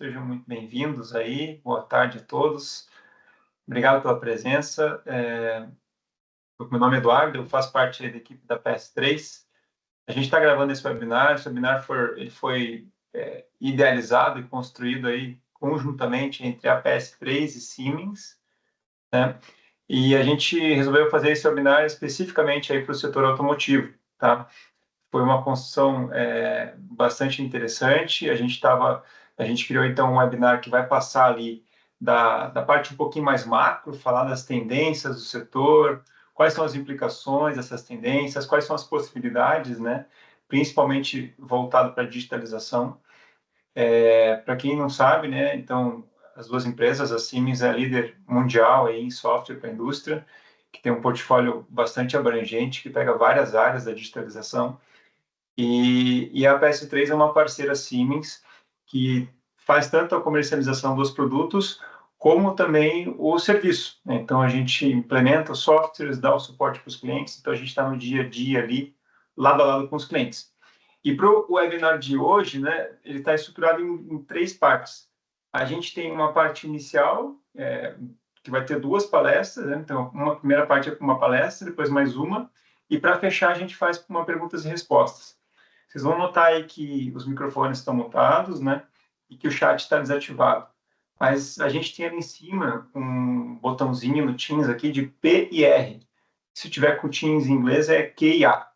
sejam muito bem-vindos aí, boa tarde a todos. Obrigado pela presença. Meu nome é Eduardo, eu faço parte da equipe da PS3. A gente está gravando esse webinar foi idealizado e construído aí conjuntamente entre a PS3 e Siemens, né? E a gente resolveu fazer esse webinar especificamente aí para o setor automotivo, tá? Foi uma construção bastante interessante. A gente criou então um webinar que vai passar ali da parte um pouquinho mais macro, falar das tendências do setor, quais são as implicações dessas tendências, quais são as possibilidades, né? Principalmente voltado para a digitalização. Para quem não sabe, né? Então, as duas empresas, a Siemens é a líder mundial aí em software para a indústria, que tem um portfólio bastante abrangente, que pega várias áreas da digitalização. E a PS3 é uma parceira Siemens que faz tanto a comercialização dos produtos como também o serviço, né? Então a gente implementa os softwares, dá o suporte para os clientes, então a gente está no dia a dia ali, lado a lado com os clientes. E para o webinar de hoje, né, ele está estruturado em três partes. A gente tem uma parte inicial, que vai ter duas palestras, né? Então uma primeira parte é com uma palestra, depois mais uma, e para fechar a gente faz uma perguntas e respostas. Vocês vão notar aí que os microfones estão mutados, né? E que o chat está desativado. Mas a gente tem ali em cima um botãozinho no Teams aqui de P e R. Se tiver com Teams em inglês é Q e A.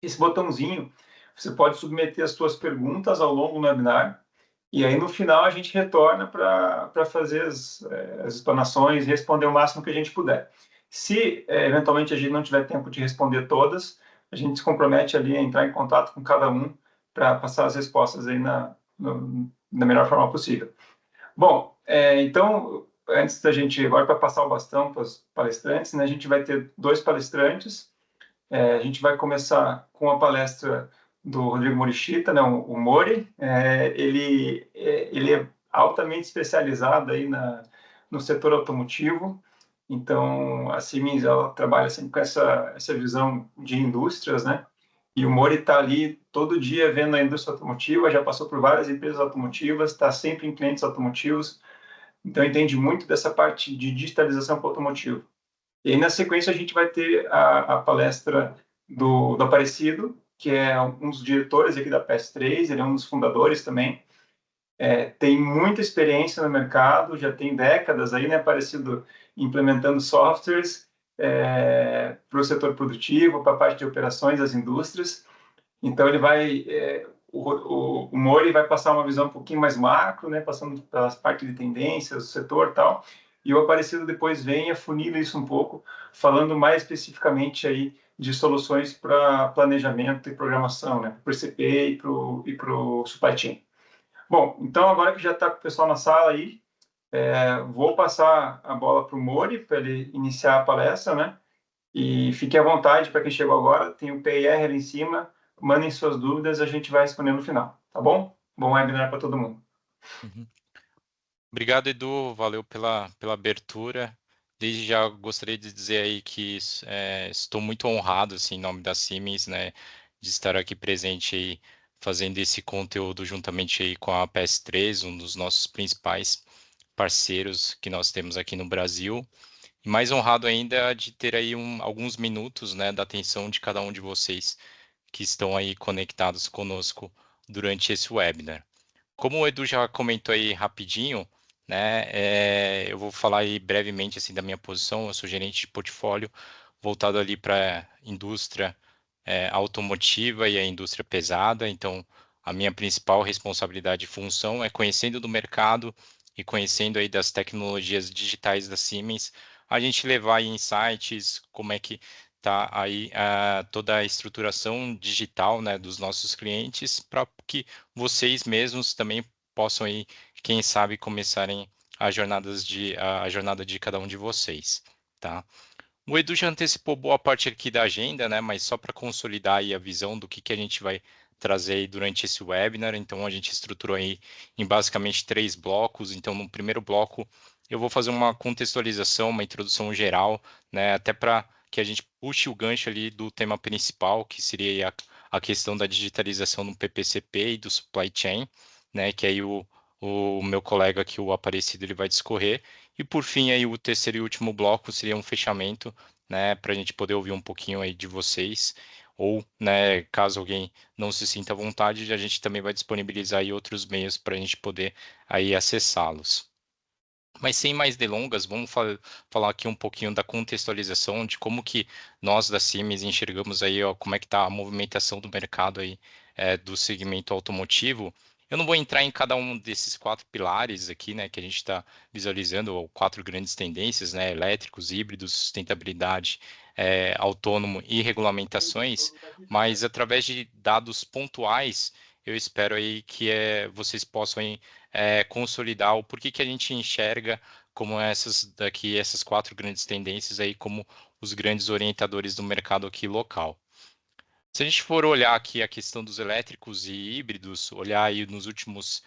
Esse botãozinho, você pode submeter as suas perguntas ao longo do webinar e aí no final a gente retorna para fazer as explanações e responder o máximo que a gente puder. Se eventualmente a gente não tiver tempo de responder todas, a gente se compromete ali a entrar em contato com cada um para passar as respostas aí na melhor forma possível. Bom, então, antes da gente, agora para passar o bastão para os palestrantes, né, a gente vai ter dois palestrantes. A gente vai começar com a palestra do Rodrigo Morishita, né, o Mori. Ele é altamente especializado aí no setor automotivo. Então, a Siemens ela trabalha sempre com essa visão de indústrias, né? E o Mori está ali todo dia vendo a indústria automotiva, já passou por várias empresas automotivas, está sempre em clientes automotivos, então entende muito dessa parte de digitalização para o automotivo. E aí, na sequência, a gente vai ter a palestra do Aparecido, que é um dos diretores aqui da PS3, ele é um dos fundadores também. Tem muita experiência no mercado, já tem décadas aí, né, Aparecido, implementando softwares para o setor produtivo, para a parte de operações das indústrias. Então, o Mori vai passar uma visão um pouquinho mais macro, né, passando pelas partes de tendências, do setor e tal, e o Aparecido depois vem e afunila isso um pouco, falando mais especificamente aí de soluções para planejamento e programação, né, para o PCP e para o supply chain. Bom, então agora que já está com o pessoal na sala aí, vou passar a bola para o Mori, para ele iniciar a palestra, né, e fique à vontade para quem chegou agora, tem o PR ali em cima, mandem suas dúvidas, a gente vai responder no final, tá bom? Bom webinar para todo mundo. Uhum. Obrigado, Edu. Valeu pela abertura. Desde já gostaria de dizer aí que estou muito honrado, assim, em nome da Siemens, né, de estar aqui presente aí, fazendo esse conteúdo juntamente aí com a PS3, um dos nossos principais parceiros que nós temos aqui no Brasil. E mais honrado ainda de ter aí alguns minutos, né, da atenção de cada um de vocês que estão aí conectados conosco durante esse webinar. Como o Edu já comentou aí rapidinho, né, eu vou falar aí brevemente assim da minha posição. Eu sou gerente de portfólio voltado ali para indústria automotiva e a indústria pesada. Então, a minha principal responsabilidade e função é conhecendo do mercado e conhecendo aí das tecnologias digitais da Siemens, a gente levar aí insights, como é que tá aí toda a estruturação digital, né, dos nossos clientes, para que vocês mesmos também possam aí, quem sabe, começarem a jornada de cada um de vocês, tá? O Edu já antecipou boa parte aqui da agenda, né? Mas só para consolidar aí a visão do que a gente vai trazer aí durante esse webinar. Então, a gente estruturou aí em basicamente 3 blocos. Então, no primeiro bloco, eu vou fazer uma contextualização, uma introdução geral, né? Até para que a gente puxe o gancho ali do tema principal, que seria a questão da digitalização no PPCP e do supply chain, né? Que aí o o meu colega aqui, o Aparecido, ele vai discorrer. E por fim, aí o terceiro e último bloco seria um fechamento, né, para a gente poder ouvir um pouquinho aí de vocês, ou, né, caso alguém não se sinta à vontade, a gente também vai disponibilizar aí outros meios para a gente poder aí acessá-los. Mas sem mais delongas, vamos falar aqui um pouquinho da contextualização de como que nós da Siemens enxergamos aí, ó, como é que está a movimentação do mercado aí do segmento automotivo. Eu não vou entrar em cada um desses quatro pilares aqui, né, que a gente está visualizando, ou quatro grandes tendências, né, elétricos, híbridos, sustentabilidade, autônomo e regulamentações, mas através de dados pontuais, eu espero aí que vocês possam consolidar o porquê que a gente enxerga como essas quatro grandes tendências aí como os grandes orientadores do mercado aqui local. Se a gente for olhar aqui a questão dos elétricos e híbridos, olhar aí nos últimos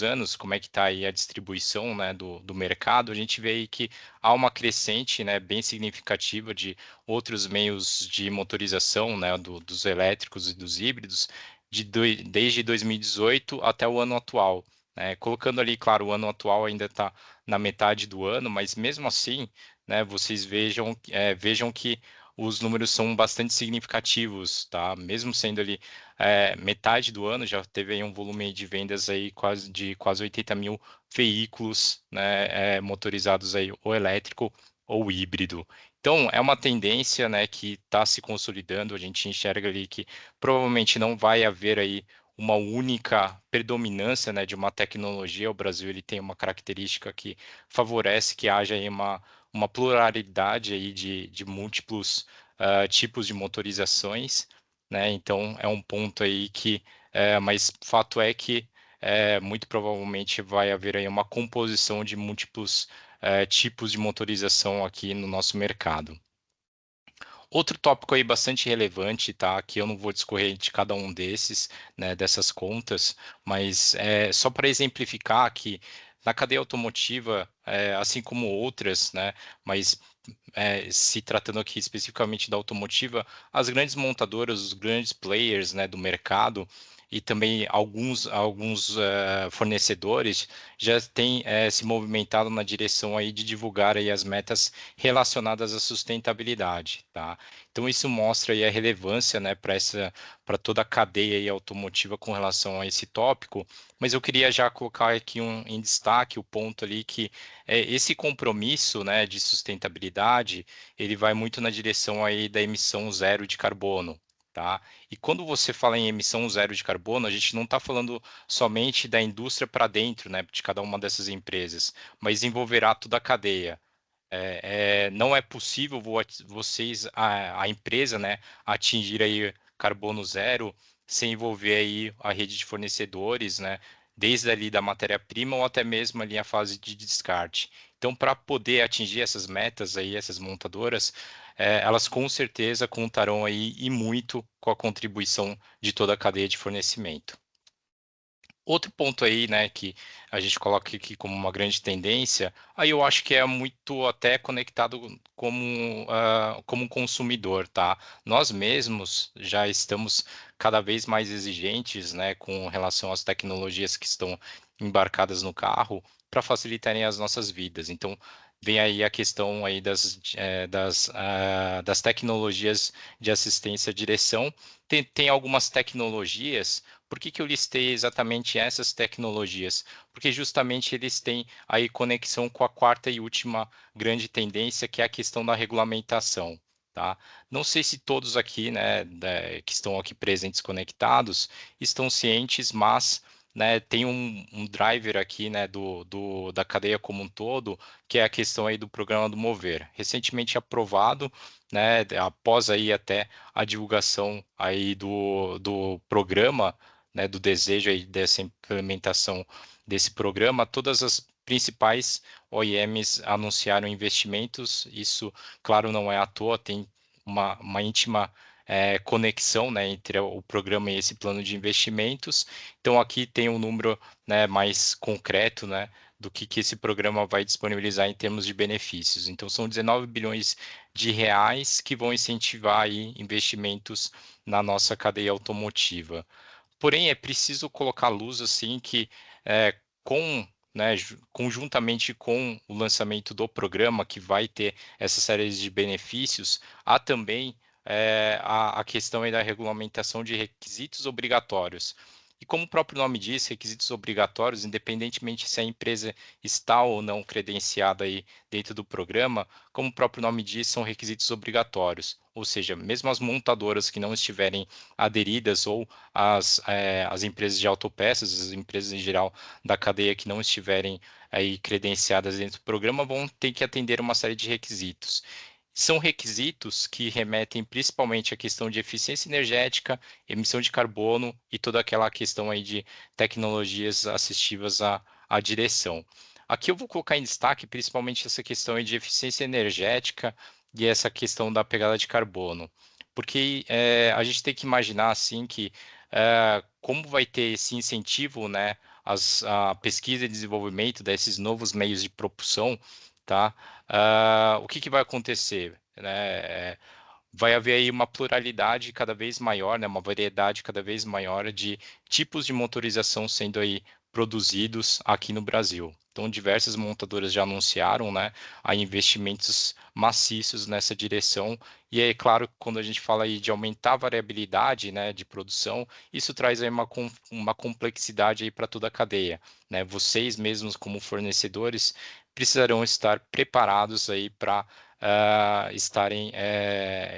anos, como é que está aí a distribuição, né, do mercado, a gente vê aí que há uma crescente, né, bem significativa de outros meios de motorização, né, dos elétricos e dos híbridos, desde 2018 até o ano atual. Colocando ali, claro, o ano atual ainda está na metade do ano, mas mesmo assim, né, vocês vejam que os números são bastante significativos, tá? Mesmo sendo ali metade do ano, já teve aí um volume de vendas aí quase 80 mil veículos, né, motorizados aí ou elétrico ou híbrido. Então, é uma tendência, né, que está se consolidando. A gente enxerga ali que provavelmente não vai haver aí uma única predominância, né, de uma tecnologia. O Brasil ele tem uma característica que favorece que haja aí uma pluralidade aí de múltiplos tipos de motorizações, né? Então é um ponto aí que, mas fato é que muito provavelmente vai haver aí uma composição de múltiplos tipos de motorização aqui no nosso mercado. Outro tópico aí bastante relevante, tá? Que eu não vou discorrer de cada um desses, né, dessas contas, mas só para exemplificar que na cadeia automotiva, assim como outras, né, mas se tratando aqui especificamente da automotiva, as grandes montadoras, os grandes players, né, do mercado e também alguns fornecedores já têm se movimentado na direção aí de divulgar aí as metas relacionadas à sustentabilidade, tá? Então isso mostra aí a relevância, né, para toda a cadeia aí automotiva com relação a esse tópico, mas eu queria já colocar aqui em destaque o ponto ali que esse compromisso, né, de sustentabilidade, ele vai muito na direção aí da emissão zero de carbono, tá? E quando você fala em emissão zero de carbono, a gente não está falando somente da indústria para dentro, né, de cada uma dessas empresas, mas envolverá toda a cadeia. Não é possível vocês, a empresa, né, atingir aí carbono zero sem envolver aí a rede de fornecedores, né, desde ali da matéria-prima ou até mesmo ali a fase de descarte. Então, para poder atingir essas metas aí, essas montadoras, elas com certeza contarão aí e muito com a contribuição de toda a cadeia de fornecimento. Outro ponto aí, né, que a gente coloca aqui como uma grande tendência, aí eu acho que é muito até conectado como um consumidor, tá? Nós mesmos já estamos cada vez mais exigentes, né, com relação às tecnologias que estão embarcadas no carro para facilitarem as nossas vidas. Então, vem aí a questão aí das tecnologias de assistência à direção. Tem algumas tecnologias. Por que que eu listei exatamente essas tecnologias? Porque justamente eles têm aí conexão com a quarta e última grande tendência, que é a questão da regulamentação. Tá? Não sei se todos aqui, né, que estão aqui presentes conectados, estão cientes, mas né, tem um driver aqui, né, da cadeia como um todo, que é a questão aí do programa do Mover, recentemente aprovado, né, após aí até a divulgação aí do programa, né, do desejo aí dessa implementação desse programa, todas as principais OEMs anunciaram investimentos. Isso, claro, não é à toa, tem uma íntima conexão, né, entre o programa e esse plano de investimentos. Então, aqui tem um número, né, mais concreto, né, do que esse programa vai disponibilizar em termos de benefícios. Então, são 19 bilhões de reais que vão incentivar aí investimentos na nossa cadeia automotiva. Porém, é preciso colocar luz assim que com, né, conjuntamente com o lançamento do programa, que vai ter essa série de benefícios, há também a questão aí da regulamentação de requisitos obrigatórios. E como o próprio nome diz, requisitos obrigatórios, independentemente se a empresa está ou não credenciada aí dentro do programa, como o próprio nome diz, são requisitos obrigatórios. Ou seja, mesmo as montadoras que não estiverem aderidas ou as empresas de autopeças, as empresas em geral da cadeia que não estiverem aí credenciadas dentro do programa vão ter que atender uma série de requisitos. São requisitos que remetem principalmente à questão de eficiência energética, emissão de carbono e toda aquela questão aí de tecnologias assistivas à direção. Aqui eu vou colocar em destaque principalmente essa questão aí de eficiência energética e essa questão da pegada de carbono, porque a gente tem que imaginar assim que como vai ter esse incentivo, né, a pesquisa e desenvolvimento desses novos meios de propulsão, tá? O que vai acontecer, né? Vai haver aí uma pluralidade cada vez maior, né, uma variedade cada vez maior de tipos de motorização sendo aí produzidos aqui no Brasil. Então, diversas montadoras já anunciaram, né, a investimentos maciços nessa direção. E é claro, quando a gente fala aí de aumentar a variabilidade, né, de produção, isso traz aí uma complexidade aí para toda a cadeia, né? Vocês mesmos como fornecedores precisarão estar preparados aí para estarem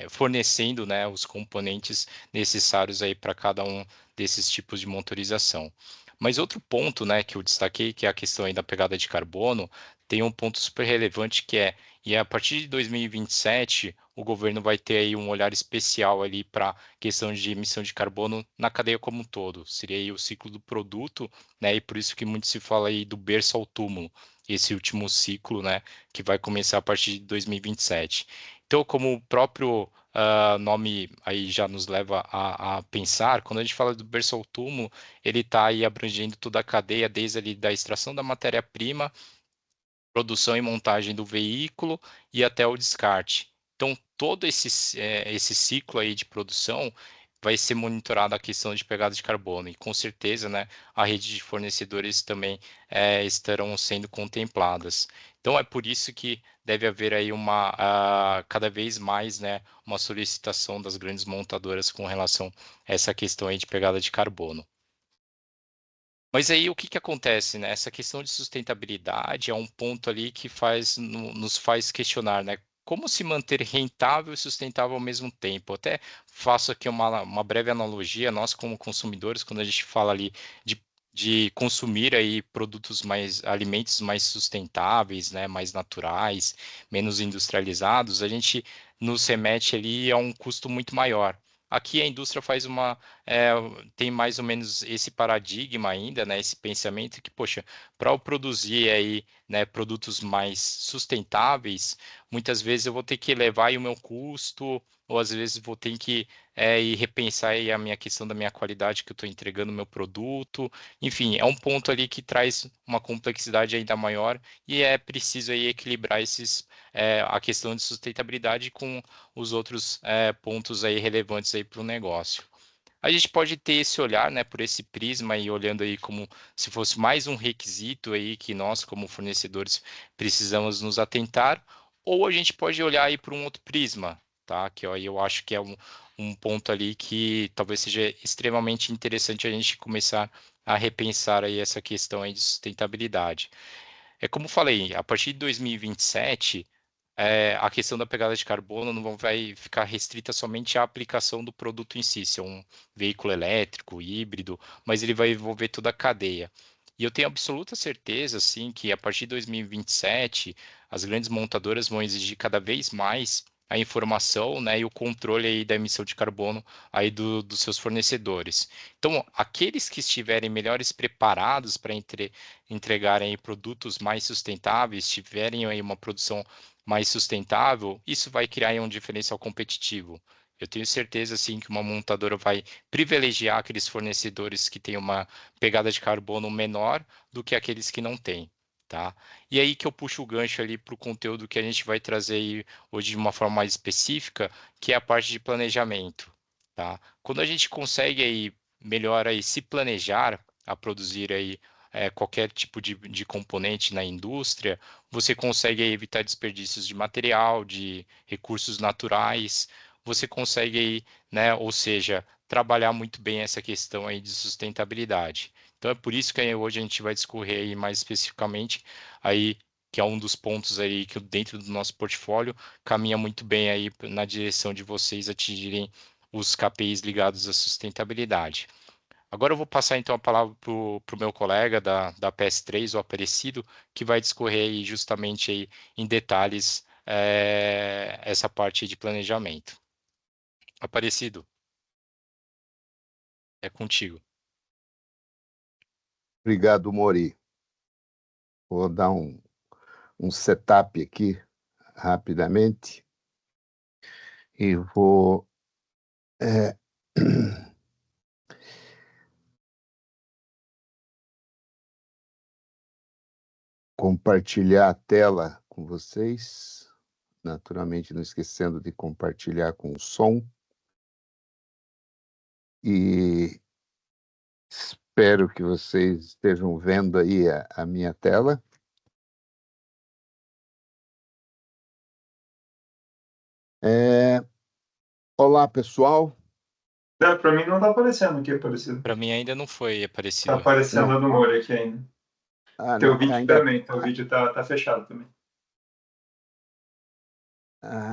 fornecendo, né, os componentes necessários aí para cada um desses tipos de motorização. Mas outro ponto, né, que eu destaquei, que é a questão aí da pegada de carbono, tem um ponto super relevante que e a partir de 2027, o governo vai ter aí um olhar especial ali para a questão de emissão de carbono na cadeia como um todo. Seria aí o ciclo do produto, né, e por isso que muito se fala aí do berço ao túmulo, esse último ciclo, né, que vai começar a partir de 2027. Então, como o próprio nome aí já nos leva a pensar, quando a gente fala do berço ao túmulo, ele está aí abrangendo toda a cadeia, desde ali da extração da matéria-prima, produção e montagem do veículo e até o descarte. Então, todo esse ciclo aí de produção vai ser monitorado a questão de pegada de carbono e com certeza, né, a rede de fornecedores também estarão sendo contempladas. Então, é por isso que deve haver aí cada vez mais, né, uma solicitação das grandes montadoras com relação a essa questão aí de pegada de carbono. Mas aí o que que acontece, né? Essa questão de sustentabilidade é um ponto ali que nos faz questionar, né? Como se manter rentável e sustentável ao mesmo tempo? Eu até faço aqui uma breve analogia, nós como consumidores, quando a gente fala ali de, de consumir aí alimentos mais sustentáveis, né? Mais naturais, menos industrializados, a gente nos remete ali a um custo muito maior. Aqui a indústria é, tem mais ou menos esse paradigma ainda, né, esse pensamento que, poxa, para eu produzir aí, né, produtos mais sustentáveis, muitas vezes eu vou ter que elevar aí o meu custo, ou às vezes vou ter que ir repensar aí a minha questão da minha qualidade que eu estou entregando o meu produto. Enfim, é um ponto ali que traz uma complexidade ainda maior e é preciso aí equilibrar a questão de sustentabilidade com os outros pontos aí relevantes aí para o negócio. A gente pode ter esse olhar, né, por esse prisma e olhando aí como se fosse mais um requisito aí que nós, como fornecedores, precisamos nos atentar, ou a gente pode olhar aí por um outro prisma, tá? Que aí eu acho que é um ponto ali que talvez seja extremamente interessante a gente começar a repensar aí essa questão aí de sustentabilidade. É como falei, a partir de 2027, a questão da pegada de carbono não vai ficar restrita somente à aplicação do produto em si, se é um veículo elétrico, híbrido, mas ele vai envolver toda a cadeia. E eu tenho absoluta certeza, assim, que a partir de 2027, as grandes montadoras vão exigir cada vez mais a informação, né, e o controle aí da emissão de carbono aí dos seus fornecedores. Então, aqueles que estiverem melhores preparados para entregarem aí produtos mais sustentáveis, tiverem aí uma produção mais sustentável, isso vai criar aí um diferencial competitivo. Eu tenho certeza, sim, que uma montadora vai privilegiar aqueles fornecedores que têm uma pegada de carbono menor do que aqueles que não têm, tá? E aí que eu puxo o gancho ali para o conteúdo que a gente vai trazer aí hoje de uma forma mais específica, que é a parte de planejamento, tá? Quando a gente consegue aí melhor aí se planejar a produzir aí qualquer tipo de componente na indústria, você consegue aí evitar desperdícios de material, de recursos naturais, você consegue aí, né, ou seja, trabalhar muito bem essa questão aí de sustentabilidade. Então é por isso que aí hoje a gente vai discorrer aí mais especificamente aí que é um dos pontos aí que dentro do nosso portfólio caminha muito bem aí na direção de vocês atingirem os KPIs ligados à sustentabilidade. Agora eu vou passar então a palavra para o meu colega da PS3, o Aparecido, que vai discorrer aí justamente aí em detalhes essa parte de planejamento. Aparecido, é contigo. Obrigado, Mori. Vou dar um setup aqui rapidamente e vou compartilhar a tela com vocês, naturalmente não esquecendo de compartilhar com o som. E espero que vocês estejam vendo aí a minha tela. Olá, pessoal. Para mim não está aparecendo aqui, Aparecido. Para mim ainda não foi Está Aparecido. aparecendo Não. a do Mori aqui ainda. Teu Não, vídeo ainda... também, teu vídeo tá fechado também.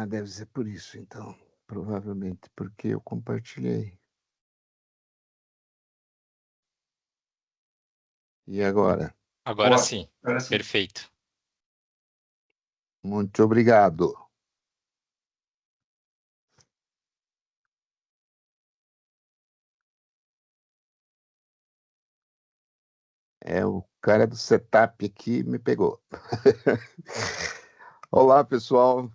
deve ser por isso, então. Provavelmente porque eu compartilhei. E agora? Agora Boa, sim, agora sim. perfeito. Muito obrigado. O cara do setup aqui me pegou. Olá, pessoal.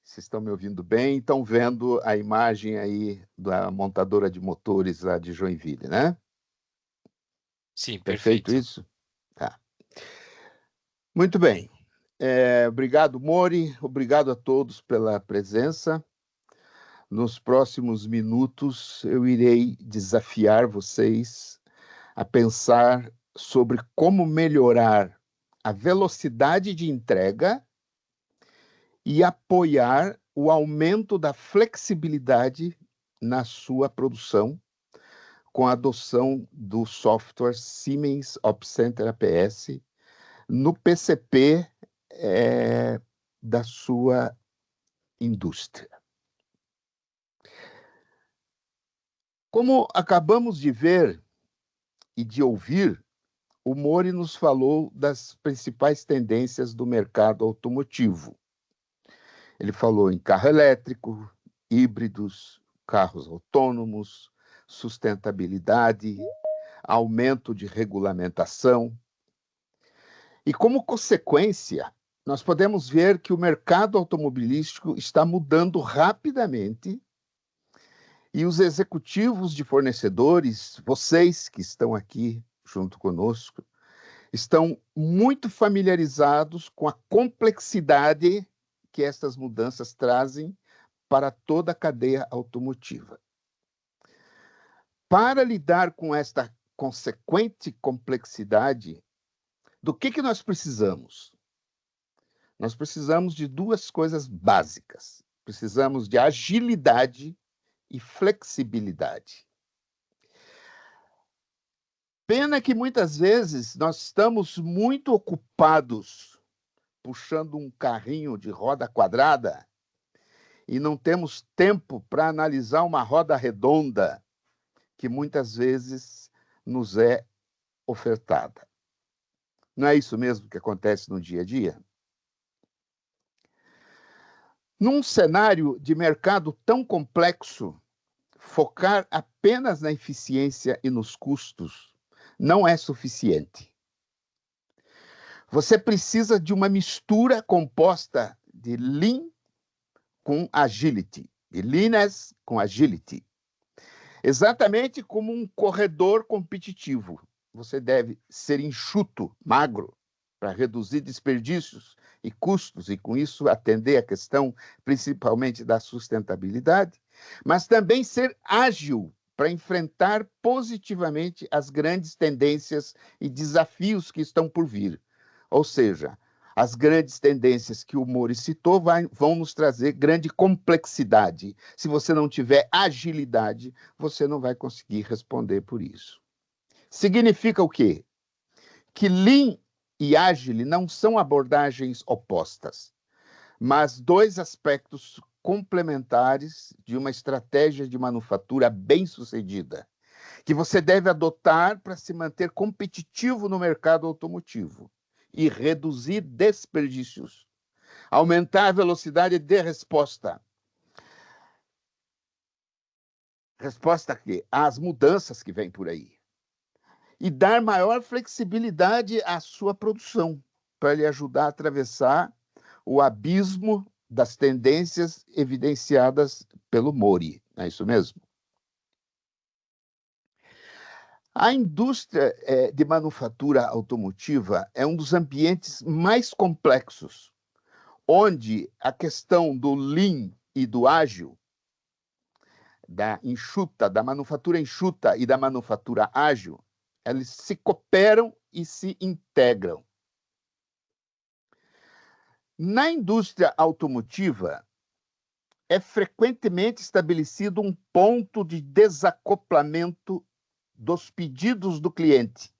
Vocês estão me ouvindo bem? Estão vendo a imagem aí da montadora de motores lá de Joinville, né? Sim, Perfeito perfeito. isso? Tá. Muito bem. Obrigado, Mori. Obrigado a todos pela presença. Nos próximos minutos, eu irei desafiar vocês a pensar sobre como melhorar a velocidade de entrega e apoiar o aumento da flexibilidade na sua produção com a adoção do software Siemens Opcenter APS no PCP da sua indústria. Como acabamos de ver e de ouvir, o Mori nos falou das principais tendências do mercado automotivo. Ele falou em carro elétrico, híbridos, carros autônomos, sustentabilidade, aumento de regulamentação. E, como consequência, nós podemos ver que o mercado automobilístico está mudando rapidamente e os executivos de fornecedores, vocês que estão aqui junto conosco, estão muito familiarizados com a complexidade que estas mudanças trazem para toda a cadeia automotiva. Para lidar com esta consequente complexidade, do que nós precisamos? Nós precisamos de duas coisas básicas. Precisamos de agilidade e flexibilidade. Pena que muitas vezes nós estamos muito ocupados puxando um carrinho de roda quadrada e não temos tempo para analisar uma roda redonda que muitas vezes nos é ofertada. Não é isso mesmo que acontece no dia a dia? Num cenário de mercado tão complexo, focar apenas na eficiência e nos custos não é suficiente. Você precisa de uma mistura composta de Lean com Agility, de Leanness com Agility. Exatamente como um corredor competitivo. Você deve ser enxuto, magro, para reduzir desperdícios e custos, e com isso atender a questão principalmente da sustentabilidade, mas também ser ágil para enfrentar positivamente as grandes tendências e desafios que estão por vir. Ou seja, as grandes tendências que o Mori citou vão nos trazer grande complexidade. Se você não tiver agilidade, você não vai conseguir responder por isso. Significa o quê? Que Lean e Agile não são abordagens opostas, mas dois aspectos complementares de uma estratégia de manufatura bem-sucedida, que você deve adotar para se manter competitivo no mercado automotivo e reduzir desperdícios, aumentar a velocidade de resposta. Resposta a quê? Às mudanças que vêm por aí. E dar maior flexibilidade à sua produção, para lhe ajudar a atravessar o abismo das tendências evidenciadas pelo Mori. É isso mesmo? A indústria de manufatura automotiva é um dos ambientes mais complexos, onde a questão do Lean e do ágil, da manufatura enxuta e da manufatura ágil, eles se cooperam e se integram. Na indústria automotiva, é frequentemente estabelecido um ponto de desacoplamento dos pedidos do cliente,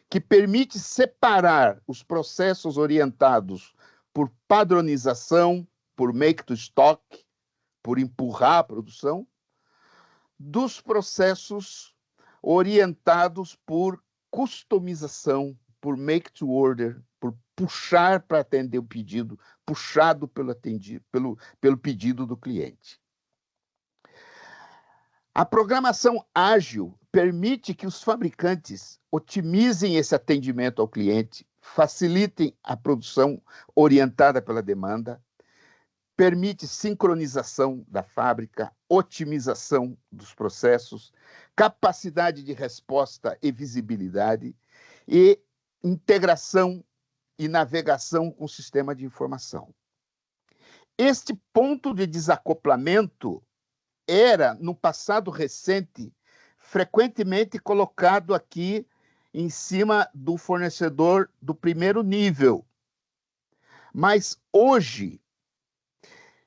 que permite separar os processos orientados por padronização, por make to stock, por empurrar a produção, dos processos orientados por customização, por make to order, por puxar para atender o pedido, puxado pelo pedido do cliente. A programação ágil permite que os fabricantes otimizem esse atendimento ao cliente, facilitem a produção orientada pela demanda, permite sincronização da fábrica, otimização dos processos, capacidade de resposta e visibilidade e integração e navegação com o sistema de informação. Este ponto de desacoplamento era, no passado recente, frequentemente colocado aqui em cima do fornecedor do primeiro nível. Mas hoje,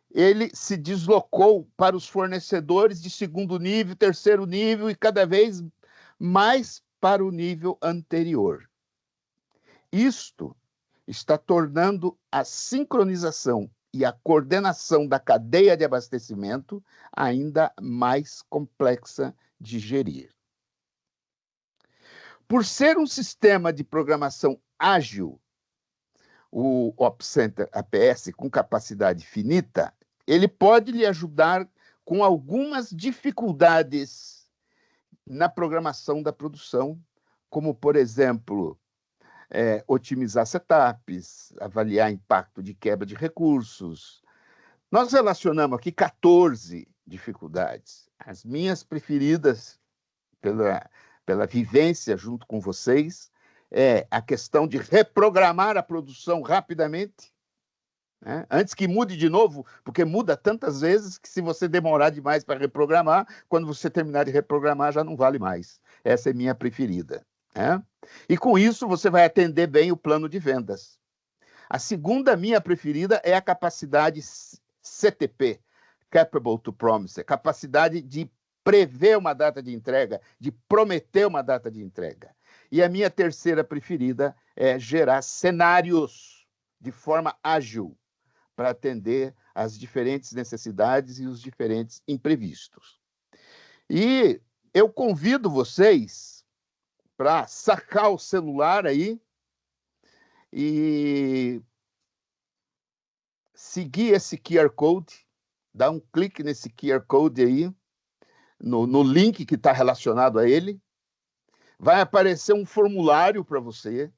ele se deslocou para os fornecedores de segundo nível, terceiro nível e cada vez mais para o nível anterior. Isto está tornando a sincronização e a coordenação da cadeia de abastecimento ainda mais complexa de gerir. Por ser um sistema de programação ágil, o OpCenter APS com capacidade finita, ele pode lhe ajudar com algumas dificuldades na programação da produção, como, por exemplo, otimizar setups, avaliar impacto de quebra de recursos. Nós relacionamos aqui 14 dificuldades. As minhas preferidas, pela vivência junto com vocês, é a questão de reprogramar a produção rapidamente, né? Antes que mude de novo, porque muda tantas vezes que se você demorar demais para reprogramar, quando você terminar de reprogramar já não vale mais. Essa é minha preferida, né? E com isso você vai atender bem o plano de vendas. A segunda minha preferida é a capacidade CTP, Capable to Promise, capacidade de prever uma data de entrega, de prometer uma data de entrega. E a minha terceira preferida é gerar cenários de forma ágil para atender às diferentes necessidades e os diferentes imprevistos. E eu convido vocês para sacar o celular aí e seguir esse QR Code, dar um clique nesse QR Code aí, no link que está relacionado a ele. Vai aparecer um formulário para você,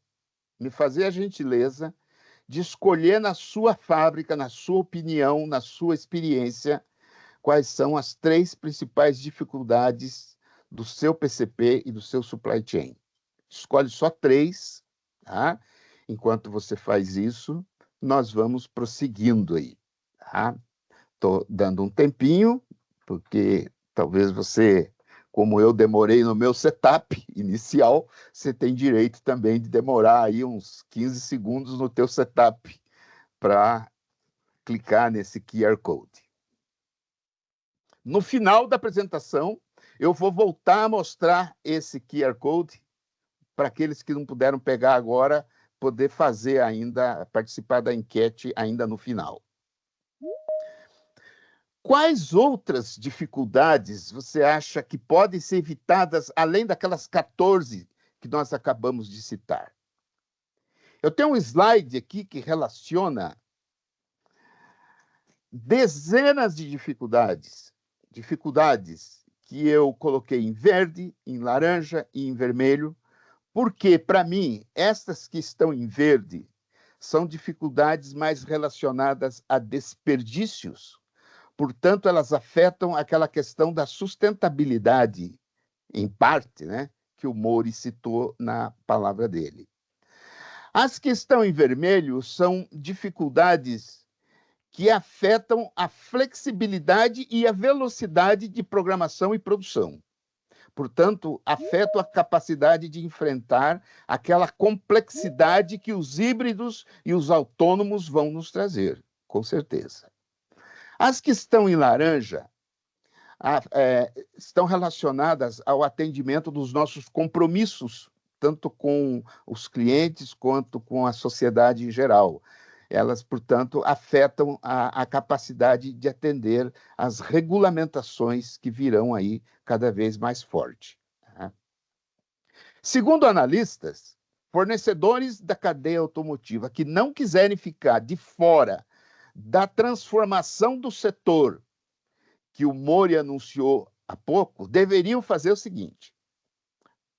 me fazer a gentileza de escolher na sua fábrica, na sua opinião, na sua experiência, quais são as 3 principais dificuldades do seu PCP e do seu supply chain. Escolhe só 3, tá? Enquanto você faz isso, nós vamos prosseguindo aí, tá? Estou dando um tempinho, porque Talvez você, como eu demorei no meu setup inicial, você tem direito também de demorar aí uns 15 segundos no teu setup para clicar nesse QR Code. No final da apresentação, eu vou voltar a mostrar esse QR Code para aqueles que não puderam pegar agora, poder fazer ainda, participar da enquete ainda no final. Quais outras dificuldades você acha que podem ser evitadas, além daquelas 14 que nós acabamos de citar? Eu tenho um slide aqui que relaciona dezenas de dificuldades que eu coloquei em verde, em laranja e em vermelho, porque, para mim, estas que estão em verde são dificuldades mais relacionadas a desperdícios. Portanto, elas afetam aquela questão da sustentabilidade, em parte, né, que o Mori citou na palavra dele. As que estão em vermelho são dificuldades que afetam a flexibilidade e a velocidade de programação e produção. Portanto, afetam a capacidade de enfrentar aquela complexidade que os híbridos e os autônomos vão nos trazer, com certeza. As que estão em laranja estão relacionadas ao atendimento dos nossos compromissos, tanto com os clientes quanto com a sociedade em geral. Elas, portanto, afetam a capacidade de atender às regulamentações que virão aí cada vez mais forte. Segundo analistas, fornecedores da cadeia automotiva que não quiserem ficar de fora da transformação do setor que o Mori anunciou há pouco, deveriam fazer o seguinte: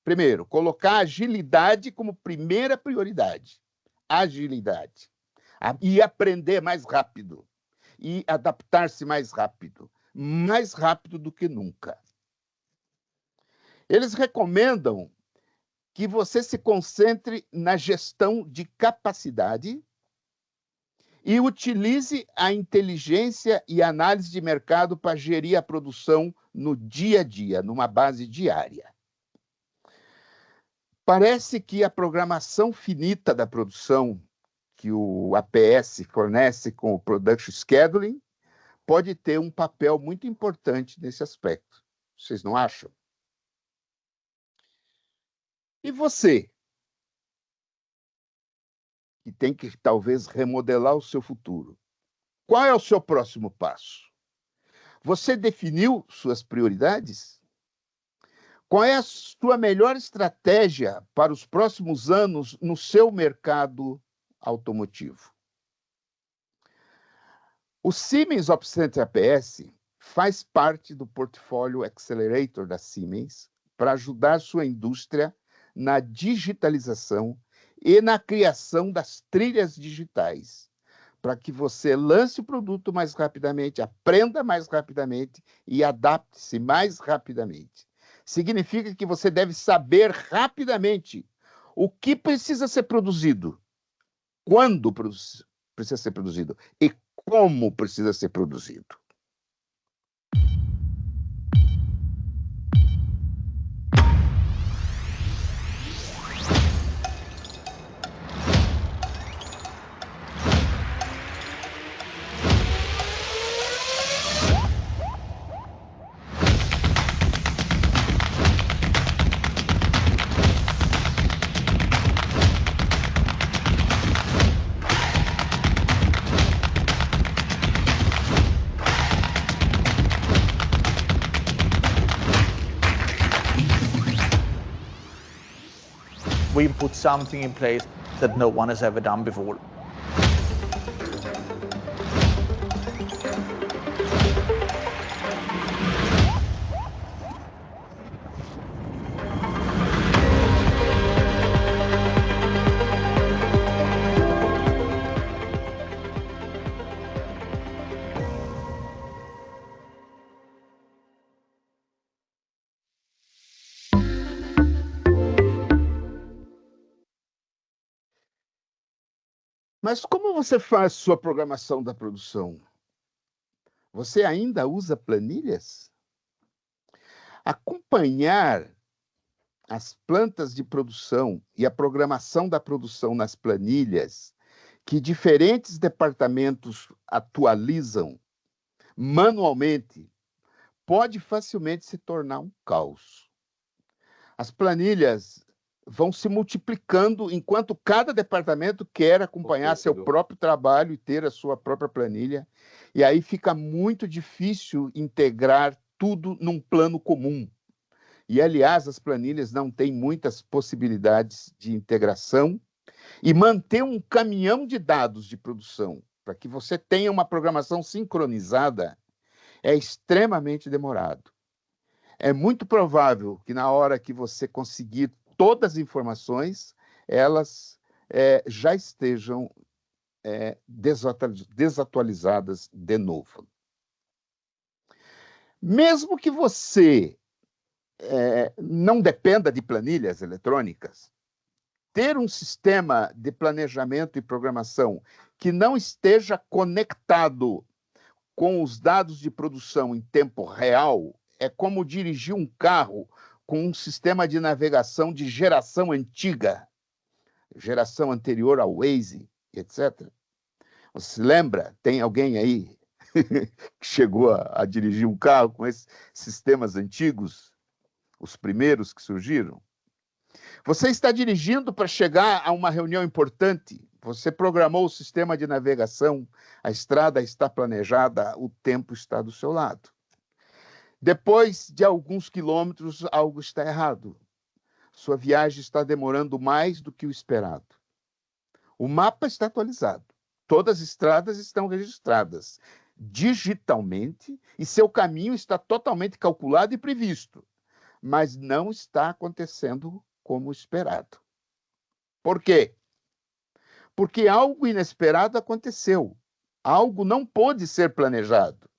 primeiro, colocar agilidade como primeira prioridade. Agilidade. E aprender mais rápido. E adaptar-se mais rápido do que nunca. Eles recomendam que você se concentre na gestão de capacidade e utilize a inteligência e análise de mercado para gerir a produção no dia a dia, numa base diária. Parece que a programação finita da produção que o APS fornece com o Production Scheduling pode ter um papel muito importante nesse aspecto. Vocês não acham? E você, que tem que talvez remodelar o seu futuro, qual é o seu próximo passo? Você definiu suas prioridades? Qual é a sua melhor estratégia para os próximos anos no seu mercado automotivo? O Siemens Opcenter APS faz parte do portfólio Accelerator da Siemens para ajudar sua indústria na digitalização e na criação das trilhas digitais, para que você lance o produto mais rapidamente, aprenda mais rapidamente e adapte-se mais rapidamente. Significa que você deve saber rapidamente o que precisa ser produzido, quando precisa ser produzido e como precisa ser produzido. We put something in place that no one has ever done before. Mas como você faz sua programação da produção? Você ainda usa planilhas? Acompanhar as plantas de produção e a programação da produção nas planilhas que diferentes departamentos atualizam manualmente pode facilmente se tornar um caos. As planilhas vão se multiplicando enquanto cada departamento quer acompanhar seu próprio trabalho e ter a sua própria planilha, e aí fica muito difícil integrar tudo num plano comum. E, aliás, as planilhas não têm muitas possibilidades de integração, e manter um caminhão de dados de produção para que você tenha uma programação sincronizada é extremamente demorado. É muito provável que na hora que você conseguir todas as informações, elas já estejam desatualizadas de novo. Mesmo que você não dependa de planilhas eletrônicas, ter um sistema de planejamento e programação que não esteja conectado com os dados de produção em tempo real é como dirigir um carro com um sistema de navegação de geração antiga, geração anterior ao Waze, etc. Você se lembra? Tem alguém aí que chegou a dirigir um carro com esses sistemas antigos, os primeiros que surgiram? Você está dirigindo para chegar a uma reunião importante. Você programou o sistema de navegação, a estrada está planejada, o tempo está do seu lado. Depois de alguns quilômetros, algo está errado. Sua viagem está demorando mais do que o esperado. O mapa está atualizado. Todas as estradas estão registradas digitalmente e seu caminho está totalmente calculado e previsto, mas não está acontecendo como esperado. Por quê? Porque algo inesperado aconteceu. Algo não pôde ser planejado.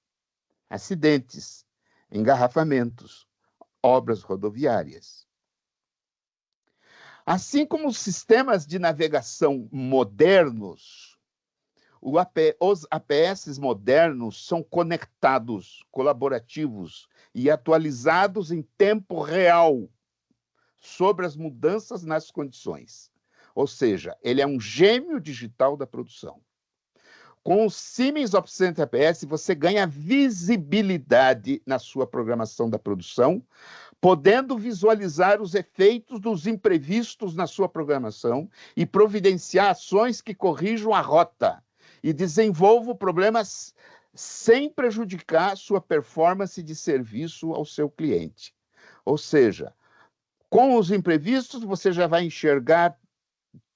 Acidentes, engarrafamentos, obras rodoviárias. Assim como os sistemas de navegação modernos, os APS modernos são conectados, colaborativos e atualizados em tempo real sobre as mudanças nas condições. Ou seja, ele é um gêmeo digital da produção. Com o Siemens OpCenter APS, você ganha visibilidade na sua programação da produção, podendo visualizar os efeitos dos imprevistos na sua programação e providenciar ações que corrijam a rota e desenvolvam problemas sem prejudicar sua performance de serviço ao seu cliente. Ou seja, com os imprevistos, você já vai enxergar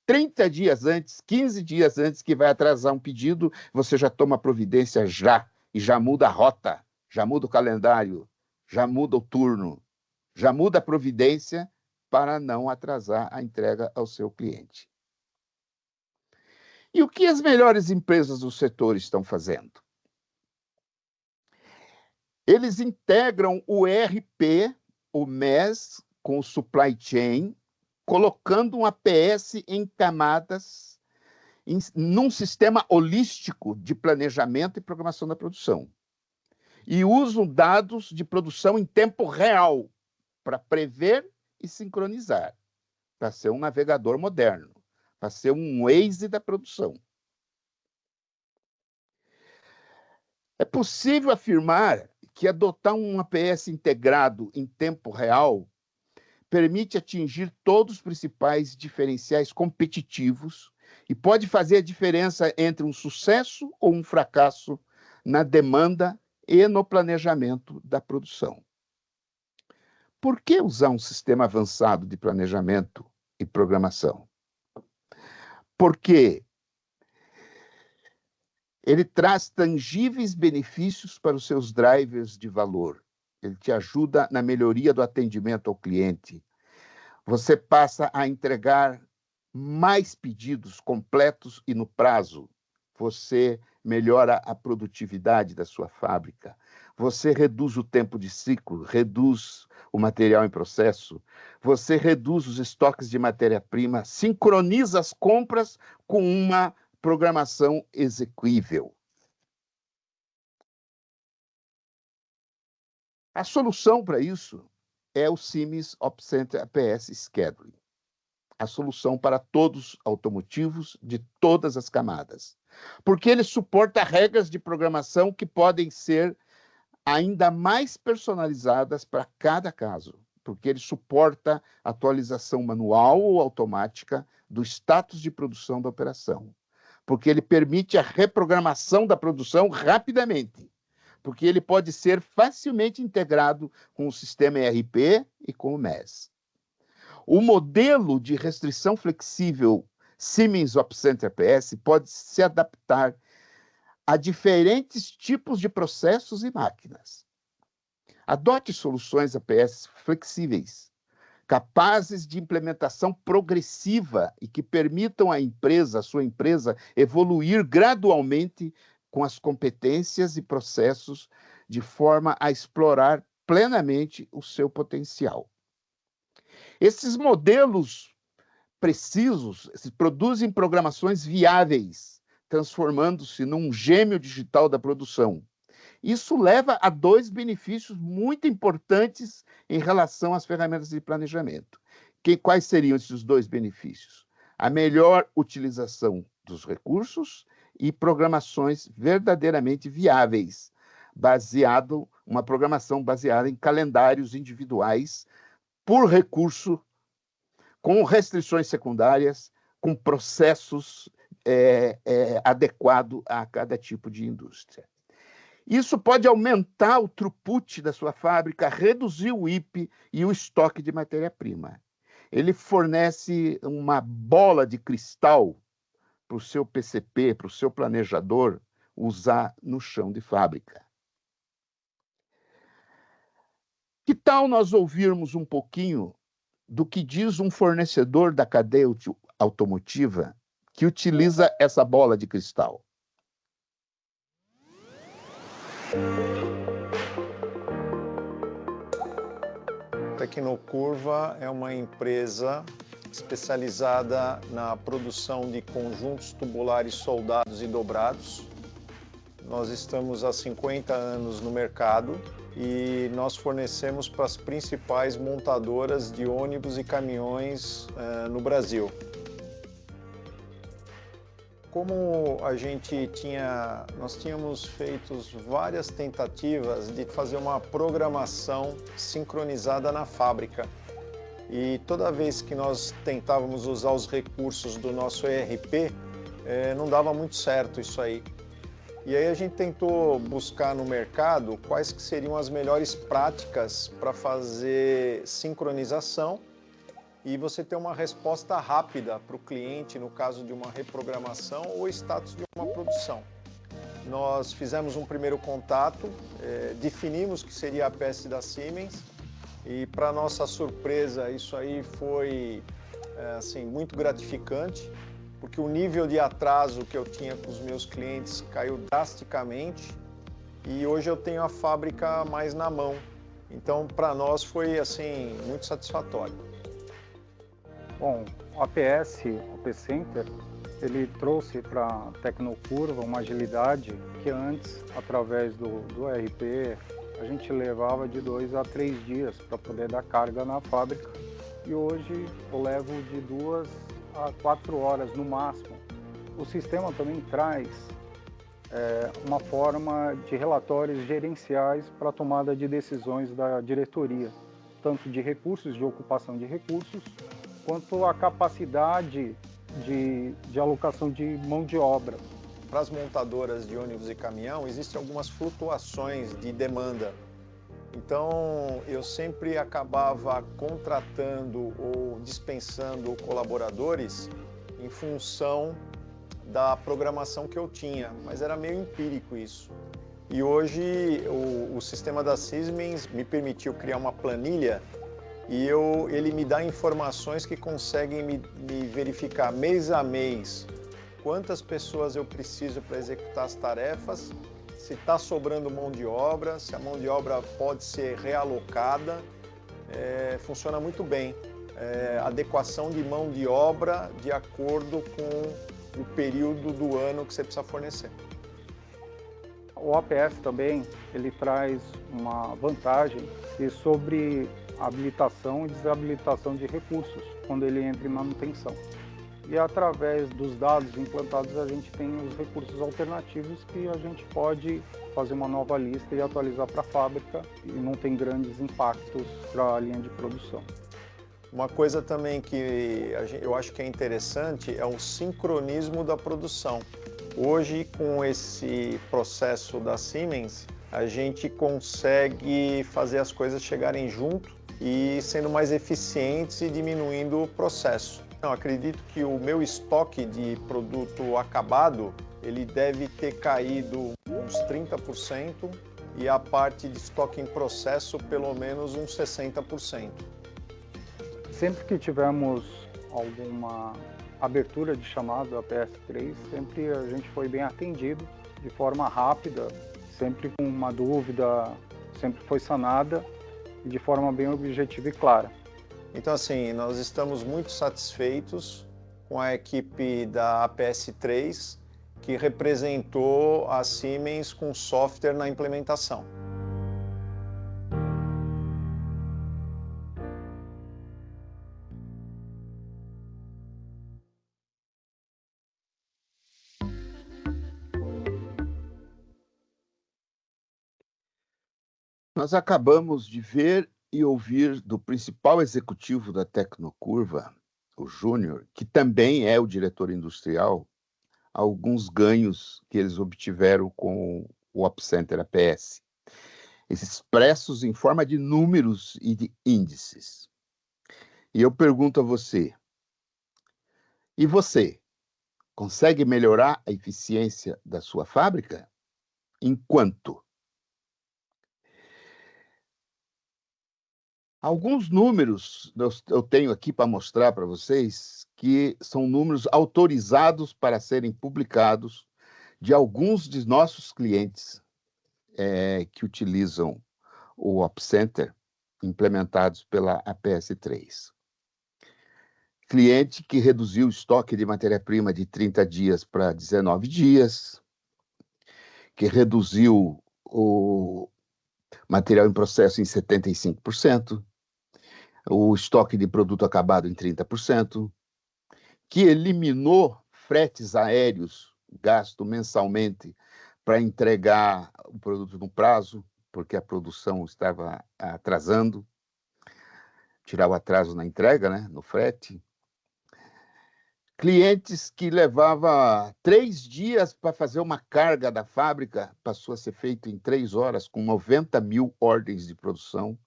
30 dias antes, 15 dias antes que vai atrasar um pedido, você já toma providência já, e já muda a rota, já muda o calendário, já muda o turno, já muda a providência para não atrasar a entrega ao seu cliente. E o que as melhores empresas do setor estão fazendo? Eles integram o ERP, o MES, com o supply chain, colocando um APS em camadas, num sistema holístico de planejamento e programação da produção. E usam dados de produção em tempo real para prever e sincronizar, para ser um navegador moderno, para ser um Waze da produção. É possível afirmar que adotar um APS integrado em tempo real permite atingir todos os principais diferenciais competitivos e pode fazer a diferença entre um sucesso ou um fracasso na demanda e no planejamento da produção. Por que usar um sistema avançado de planejamento e programação? Porque ele traz tangíveis benefícios para os seus drivers de valor. Ele te ajuda na melhoria do atendimento ao cliente. Você passa a entregar mais pedidos completos e no prazo. Você melhora a produtividade da sua fábrica. Você reduz o tempo de ciclo, reduz o material em processo. Você reduz os estoques de matéria-prima, sincroniza as compras com uma programação execuível. A solução para isso é o Siemens OpCenter APS Scheduling, a solução para todos automotivos de todas as camadas, porque ele suporta regras de programação que podem ser ainda mais personalizadas para cada caso, porque ele suporta atualização manual ou automática do status de produção da operação, porque ele permite a reprogramação da produção rapidamente, porque ele pode ser facilmente integrado com o sistema ERP e com o MES. O modelo de restrição flexível Siemens OpCenter APS pode se adaptar a diferentes tipos de processos e máquinas. Adote soluções APS flexíveis, capazes de implementação progressiva e que permitam à sua empresa, evoluir gradualmente com as competências e processos de forma a explorar plenamente o seu potencial. Esses modelos precisos produzem programações viáveis, transformando-se num gêmeo digital da produção. Isso leva a dois benefícios muito importantes em relação às ferramentas de planejamento. Quais seriam esses dois benefícios? A melhor utilização dos recursos e programações verdadeiramente viáveis, uma programação baseada em calendários individuais por recurso, com restrições secundárias, com processos adequados a cada tipo de indústria. Isso pode aumentar o throughput da sua fábrica, reduzir o IP e o estoque de matéria-prima. Ele fornece uma bola de cristal para o seu PCP, para o seu planejador, usar no chão de fábrica. Que tal nós ouvirmos um pouquinho do que diz um fornecedor da cadeia automotiva que utiliza essa bola de cristal? Tecnocurva é uma empresa especializada na produção de conjuntos tubulares soldados e dobrados. Nós estamos há 50 anos no mercado e nós fornecemos para as principais montadoras de ônibus e caminhões no Brasil. Como nós tínhamos feito várias tentativas de fazer uma programação sincronizada na fábrica. E toda vez que nós tentávamos usar os recursos do nosso ERP, não dava muito certo isso aí. E aí a gente tentou buscar no mercado quais que seriam as melhores práticas para fazer sincronização e você ter uma resposta rápida para o cliente no caso de uma reprogramação ou status de uma produção. Nós fizemos um primeiro contato, definimos que seria a APS da Siemens e, para nossa surpresa, isso aí foi assim, muito gratificante, porque o nível de atraso que eu tinha com os meus clientes caiu drasticamente e hoje eu tenho a fábrica mais na mão. Então, para nós foi assim, muito satisfatório. Bom, o APS, o OpCenter, ele trouxe para a Tecnocurva uma agilidade que antes, através do ERP, a gente levava de 2 a 3 dias para poder dar carga na fábrica. E hoje eu levo de 2 a 4 horas no máximo. O sistema também traz uma forma de relatórios gerenciais para a tomada de decisões da diretoria, tanto de recursos, de ocupação de recursos, quanto a capacidade de alocação de mão de obra. Para as montadoras de ônibus e caminhão, existem algumas flutuações de demanda. Então, eu sempre acabava contratando ou dispensando colaboradores em função da programação que eu tinha, mas era meio empírico isso. E hoje, o sistema da Siemens me permitiu criar uma planilha e ele me dá informações que conseguem me verificar mês a mês quantas pessoas eu preciso para executar as tarefas, se está sobrando mão de obra, se a mão de obra pode ser realocada, funciona muito bem. Adequação de mão de obra de acordo com o período do ano que você precisa fornecer. O APS também, ele traz uma vantagem que sobre habilitação e desabilitação de recursos quando ele entra em manutenção. E através dos dados implantados a gente tem os recursos alternativos que a gente pode fazer uma nova lista e atualizar para a fábrica e não tem grandes impactos para a linha de produção. Uma coisa também que eu acho que é interessante é o sincronismo da produção. Hoje, com esse processo da Siemens, a gente consegue fazer as coisas chegarem junto e sendo mais eficientes e diminuindo o processo. Eu acredito que o meu estoque de produto acabado, ele deve ter caído uns 30% e a parte de estoque em processo pelo menos uns 60%. Sempre que tivermos alguma abertura de chamado da PS3, sempre a gente foi bem atendido, de forma rápida, sempre com uma dúvida, sempre foi sanada, e de forma bem objetiva e clara. Então, assim, nós estamos muito satisfeitos com a equipe da PS3, que representou a Siemens com software na implementação. Nós acabamos de ver e ouvir do principal executivo da Tecnocurva, o Júnior, que também é o diretor industrial, alguns ganhos que eles obtiveram com o OpCenter APS, expressos em forma de números e de índices. E eu pergunto a você, e você, consegue melhorar a eficiência da sua fábrica? Em quanto? Alguns números eu tenho aqui para mostrar para vocês, que são números autorizados para serem publicados de alguns de nossos clientes que utilizam o OpCenter, implementados pela APS3. Cliente que reduziu o estoque de matéria-prima de 30 dias para 19 dias, que reduziu o material em processo em 75%, o estoque de produto acabado em 30%, que eliminou fretes aéreos gasto mensalmente para entregar o produto no prazo, porque a produção estava atrasando, tirar o atraso na entrega, né, no frete. Clientes que levavam 3 dias para fazer uma carga da fábrica, passou a ser feito em 3 horas, com 90 mil ordens de produção.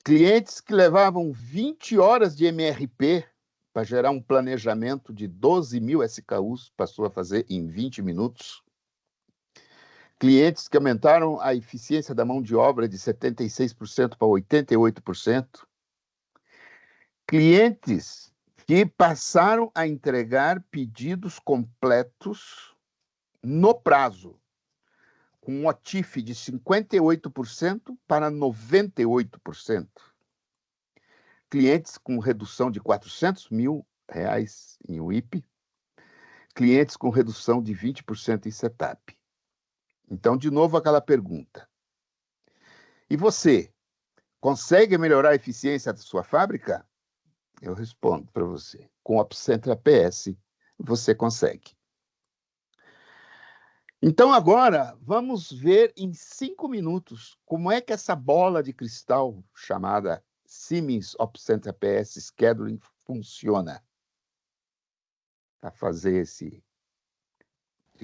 Clientes que levavam 20 horas de MRP para gerar um planejamento de 12 mil SKUs, passou a fazer em 20 minutos. Clientes que aumentaram a eficiência da mão de obra de 76% para 88%. Clientes que passaram a entregar pedidos completos no prazo, com um OTIF de 58% para 98%. Clientes com redução de R$400 mil em WIP, clientes com redução de 20% em setup. Então, de novo, aquela pergunta. E você, consegue melhorar a eficiência da sua fábrica? Eu respondo para você. Com o OpCenter APS, você consegue. Então, agora, vamos ver em 5 minutos como é que essa bola de cristal chamada Siemens OpCenter APS Scheduling funciona. Para fazer esse,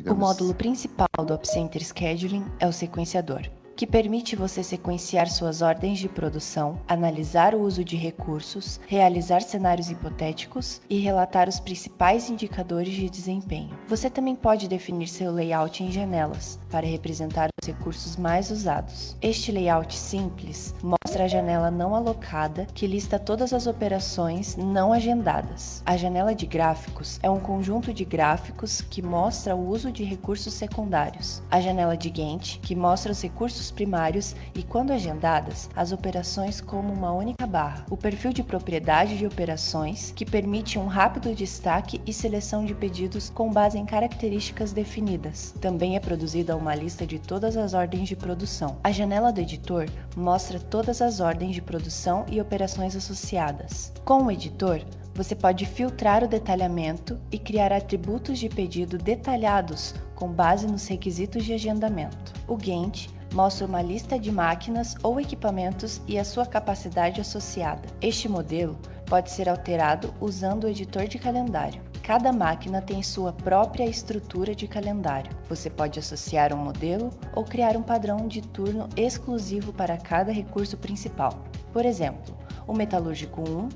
O módulo principal do OpCenter Scheduling é o sequenciador, que permite você sequenciar suas ordens de produção, analisar o uso de recursos, realizar cenários hipotéticos e relatar os principais indicadores de desempenho. Você também pode definir seu layout em janelas, para representar os recursos mais usados. Este layout simples mostra a janela não alocada, que lista todas as operações não agendadas. A janela de gráficos é um conjunto de gráficos que mostra o uso de recursos secundários. A janela de Gantt, que mostra os recursos primários e, quando agendadas, as operações como uma única barra. O perfil de propriedade de operações, que permite um rápido destaque e seleção de pedidos com base em características definidas. Também é produzida uma lista de todas as ordens de produção. A janela do editor mostra todas as ordens de produção e operações associadas. Com o editor, você pode filtrar o detalhamento e criar atributos de pedido detalhados com base nos requisitos de agendamento. O Gantt mostra uma lista de máquinas ou equipamentos e a sua capacidade associada. Este modelo pode ser alterado usando o editor de calendário. Cada máquina tem sua própria estrutura de calendário. Você pode associar um modelo ou criar um padrão de turno exclusivo para cada recurso principal. Por exemplo, o metalúrgico 1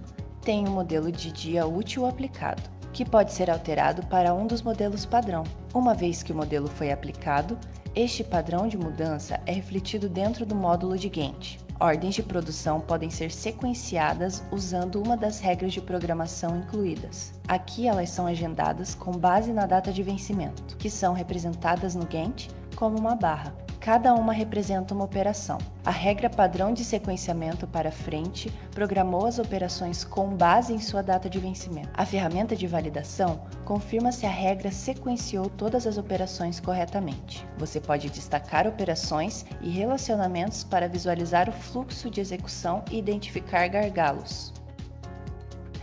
tem um modelo de dia útil aplicado, que pode ser alterado para um dos modelos padrão. Uma vez que o modelo foi aplicado, este padrão de mudança é refletido dentro do módulo de Gantt. Ordens de produção podem ser sequenciadas usando uma das regras de programação incluídas. Aqui elas são agendadas com base na data de vencimento, que são representadas no Gantt como uma barra. Cada uma representa uma operação. A regra padrão de sequenciamento para frente programou as operações com base em sua data de vencimento. A ferramenta de validação confirma se a regra sequenciou todas as operações corretamente. Você pode destacar operações e relacionamentos para visualizar o fluxo de execução e identificar gargalos.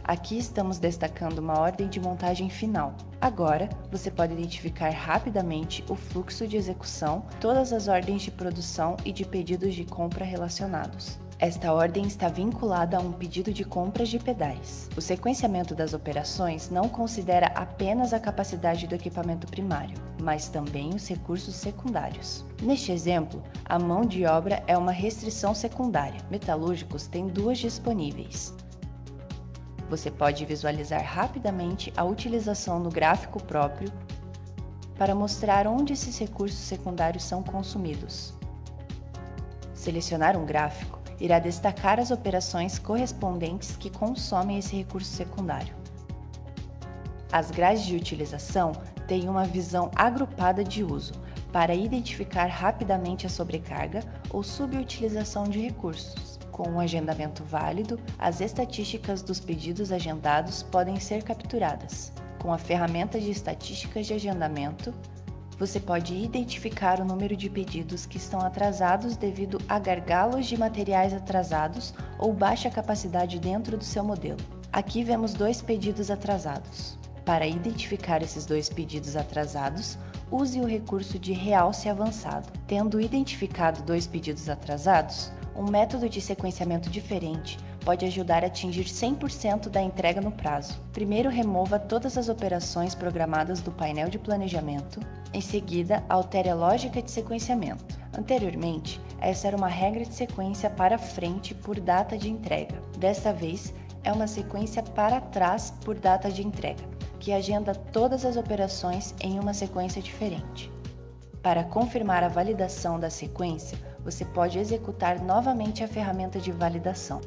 Aqui estamos destacando uma ordem de montagem final. Agora, você pode identificar rapidamente o fluxo de execução, todas as ordens de produção e de pedidos de compra relacionados. Esta ordem está vinculada a um pedido de compras de pedais. O sequenciamento das operações não considera apenas a capacidade do equipamento primário, mas também os recursos secundários. Neste exemplo, a mão de obra é uma restrição secundária. Metalúrgicos têm duas disponíveis. Você pode visualizar rapidamente a utilização no gráfico próprio para mostrar onde esses recursos secundários são consumidos. Selecionar um gráfico irá destacar as operações correspondentes que consomem esse recurso secundário. As grades de utilização têm uma visão agrupada de uso para identificar rapidamente a sobrecarga ou subutilização de recursos. Com um agendamento válido, as estatísticas dos pedidos agendados podem ser capturadas. Com a ferramenta de estatísticas de agendamento, você pode identificar o número de pedidos que estão atrasados devido a gargalos de materiais atrasados ou baixa capacidade dentro do seu modelo. Aqui vemos 2 pedidos atrasados. Para identificar esses 2 pedidos atrasados, use o recurso de realce avançado. Tendo identificado 2 pedidos atrasados, um método de sequenciamento diferente pode ajudar a atingir 100% da entrega no prazo. Primeiro, remova todas as operações programadas do painel de planejamento. Em seguida, altere a lógica de sequenciamento. Anteriormente, essa era uma regra de sequência para frente por data de entrega. Desta vez, é uma sequência para trás por data de entrega, que agenda todas as operações em uma sequência diferente. Para confirmar a validação da sequência, você pode executar novamente a ferramenta de validação.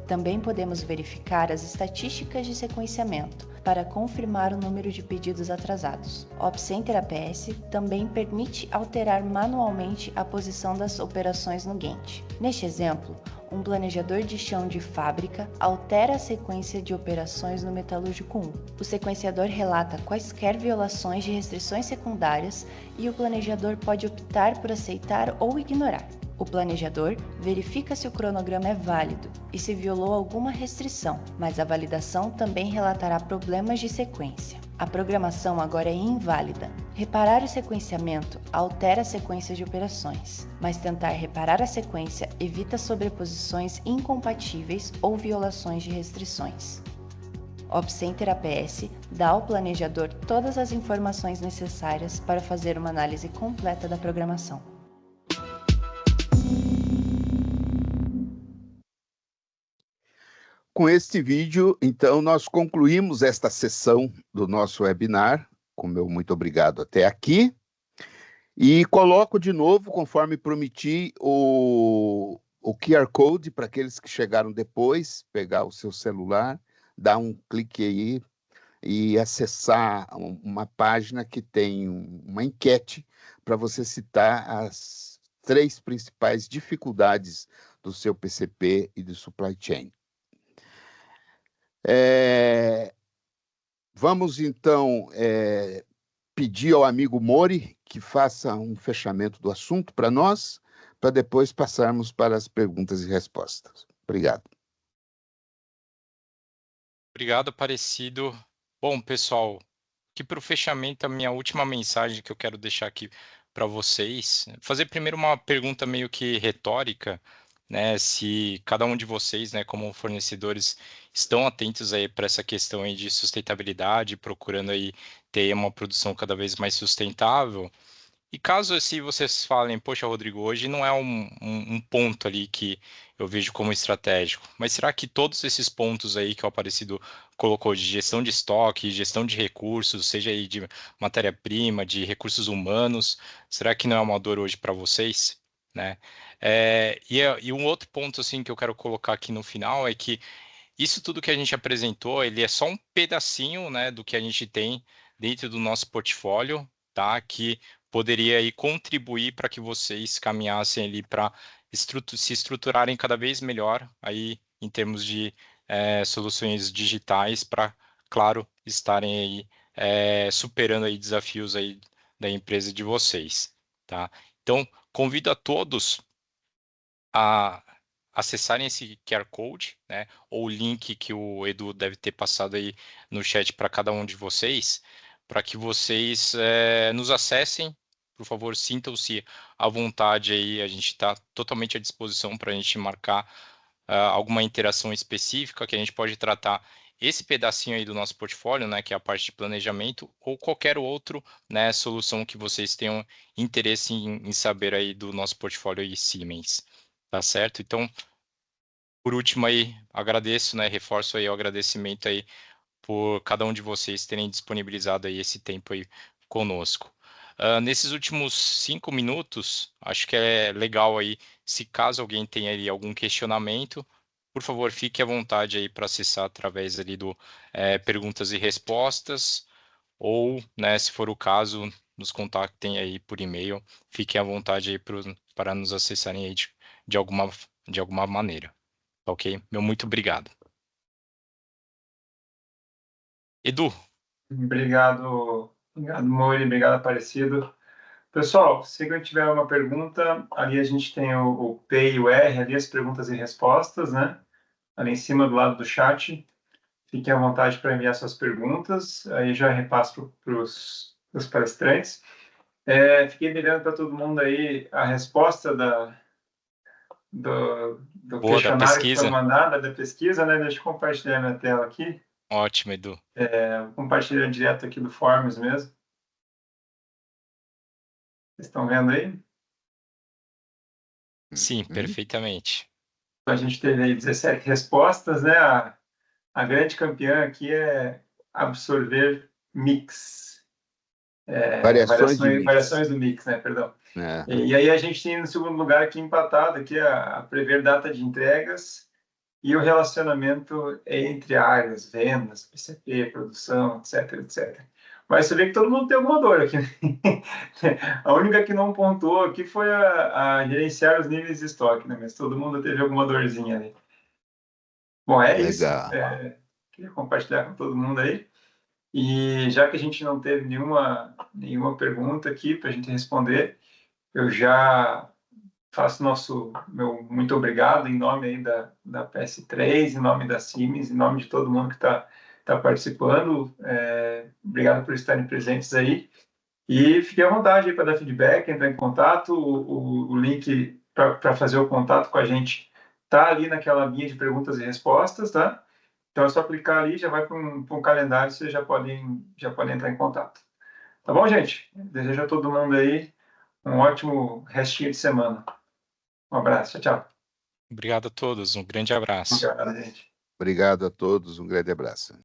Também podemos verificar as estatísticas de sequenciamento para confirmar o número de pedidos atrasados. O OpCenter APS também permite alterar manualmente a posição das operações no Gantt. Neste exemplo, um planejador de chão de fábrica altera a sequência de operações no metalúrgico 1. O sequenciador relata quaisquer violações de restrições secundárias e o planejador pode optar por aceitar ou ignorar. O planejador verifica se o cronograma é válido e se violou alguma restrição, mas a validação também relatará problemas de sequência. A programação agora é inválida. Reparar o sequenciamento altera a sequência de operações, mas tentar reparar a sequência evita sobreposições incompatíveis ou violações de restrições. O OpCenter APS dá ao planejador todas as informações necessárias para fazer uma análise completa da programação. Com este vídeo, então, nós concluímos esta sessão do nosso webinar, com meu muito obrigado até aqui, e coloco de novo, conforme prometi, o QR Code para aqueles que chegaram depois, pegar o seu celular, dar um clique aí e acessar uma página que tem uma enquete para você citar as 3 principais dificuldades do seu PCP e do supply chain. Vamos, então, pedir ao amigo Mori que faça um fechamento do assunto para nós, para depois passarmos para as perguntas e respostas. Obrigado. Obrigado, Aparecido. Bom, pessoal, aqui para o fechamento, a minha última mensagem que eu quero deixar aqui para vocês, fazer primeiro uma pergunta meio que retórica, né? Se cada um de vocês, né, como fornecedores, estão atentos aí para essa questão aí de sustentabilidade, procurando aí ter uma produção cada vez mais sustentável. E caso assim vocês falem, poxa, Rodrigo, hoje não é um ponto ali que eu vejo como estratégico, mas será que todos esses pontos aí que o Aparecido colocou de gestão de estoque, gestão de recursos, seja aí de matéria-prima, de recursos humanos, será que não é uma dor hoje para vocês? Né? E um outro ponto assim que eu quero colocar aqui no final é que isso tudo que a gente apresentou, ele é só um pedacinho, né, do que a gente tem dentro do nosso portfólio, tá? Que poderia aí contribuir para que vocês caminhassem ali para se estruturarem cada vez melhor aí em termos de soluções digitais para, claro, estarem aí superando aí desafios aí da empresa de vocês, tá? Então, convido a todos a acessarem esse QR Code, né, ou o link que o Edu deve ter passado aí no chat para cada um de vocês, para que vocês nos acessem. Por favor, sintam-se à vontade aí, a gente está totalmente à disposição para a gente marcar alguma interação específica que a gente pode tratar esse pedacinho aí do nosso portfólio, né, que é a parte de planejamento, ou qualquer outro, né, solução que vocês tenham interesse em saber aí do nosso portfólio aí Siemens. Tá certo? Então, por último aí, agradeço, né? Reforço aí o agradecimento aí por cada um de vocês terem disponibilizado aí esse tempo aí conosco. Nesses últimos 5 minutos, acho que é legal aí, se caso alguém tenha aí algum questionamento, por favor, fique à vontade aí para acessar através ali do perguntas e respostas, ou, né, se for o caso, nos contactem aí por e-mail, fiquem à vontade aí para nos acessarem aí de alguma maneira. Ok? Meu muito obrigado. Edu. Obrigado, Mori, obrigado, Aparecido. Pessoal, se alguém tiver uma pergunta, ali a gente tem o P e o R, ali as perguntas e respostas, né? Ali em cima do lado do chat. Fiquem à vontade para enviar suas perguntas, aí já repasso para os palestrantes. Fiquei devendo para todo mundo aí a resposta do questionário que foi mandado, da pesquisa, né? Deixa eu compartilhar minha tela aqui. Ótimo, Edu. Vou compartilhar direto aqui do Forms mesmo. Vocês estão vendo aí? Sim, perfeitamente. A gente teve aí 17 respostas, né? A grande campeã aqui é absorver mix. Variações do mix, né? Perdão. E aí a gente tem no segundo lugar aqui empatado aqui a prever data de entregas e o relacionamento entre áreas, vendas, PCP, produção, etc. Mas você vê que todo mundo tem alguma dor aqui. A única que não pontuou aqui foi a gerenciar os níveis de estoque, né? Mas todo mundo teve alguma dorzinha ali. Bom, é isso. Queria compartilhar com todo mundo aí. E já que a gente não teve nenhuma pergunta aqui para a gente responder, eu já faço meu muito obrigado em nome aí da PS3, em nome da Siemens, em nome de todo mundo que está participando. Obrigado por estarem presentes aí. E fique à vontade para dar feedback, entrar em contato. O link para fazer o contato com a gente está ali naquela linha de perguntas e respostas, tá? Então é só clicar ali, já vai para um calendário, vocês já podem entrar em contato. Tá bom, gente? Desejo a todo mundo aí um ótimo restinho de semana. Um abraço, tchau. Obrigado a todos, um grande abraço. Obrigado, gente. Obrigado a todos, um grande abraço.